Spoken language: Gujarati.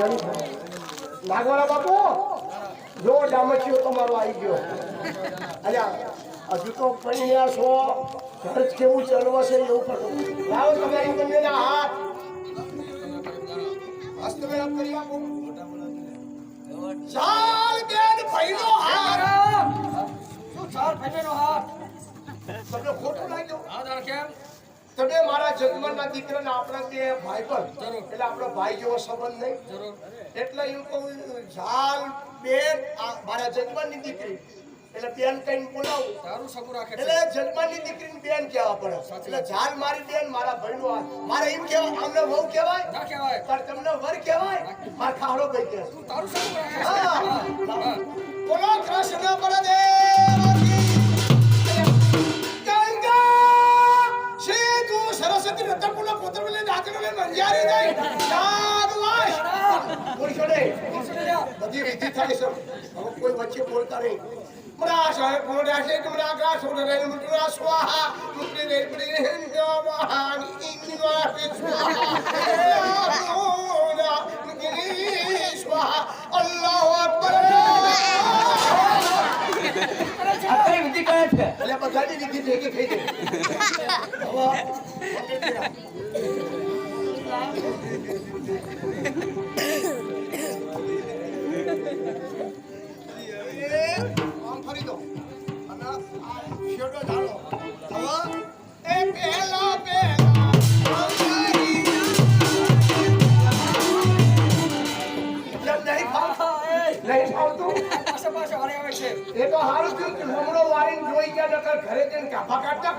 નાગવાળા બાપુ જો ડામચીઓ તમારો આવી ગયો અલ્યા હજુ તો પૈણ્યા છો ખર્ચ કેવું ચલવશે એવું પડતું લાવો તમારી બંનેના હાથ હસ્તમે આપ કરી આપો ચાલ બેન ભાઈનો હાથ શું ચાલ ભાઈનો હાથ તમને ખોટું લાગ્યું આધાર કેમ તમે મારા જજમાનના દીકરાના આપણા બે ભાઈ પણ એટલે આપણો ભાઈ જેવો સંબંધ નહીં જરૂર એટલે એવું કહું ઝાલ બેન મારા જજમાનની દીકરી એટલે બેન કઈ બોલાવું તારું સબુ રાખે એટલે જજમાનની દીકરીની બેન કહેવા પડે એટલે ઝાલ મારી બેન મારા ભાઈનો હાથ મારે એમ કહેવાય અમને વહુ કહેવાય ના કહેવાય પણ તમને વર કહેવાય મારા ખાડો ભાઈ કહે તું તારું સબુ રાખે હા બોલો કૃષ્ણ બળદેવ સરસ્વતી રતનપુર પોતરવલે દાખલે મંજારી જાય જાગવાશ બોલ છોડે બધી વિધિ થાય છે હવે કોઈ વચ્ચે બોલતા નહીં મરા સાહેબ મોડા છે કે મરા ગ્રાસ છોડે રે મુટરા સ્વાહા મુટરી રે પડી રે મહાની ઇન્દિરા સ્વાહા સ્વાહા અલ્લાહુ અકબર આ વિધિ કહે છે એટલે બધાની વિધિ ભેગી થઈ ગઈ હવે આમ ફરી દો અને આ શેડો ઢાળો હવે એ પહેલા નહીં ફાવતું પાછો પાછો હારે આવે છે એ તો હારું થયું કે હમણો વારીને જોઈ ગયા નકર ઘરે જઈને કાપા કાઢતા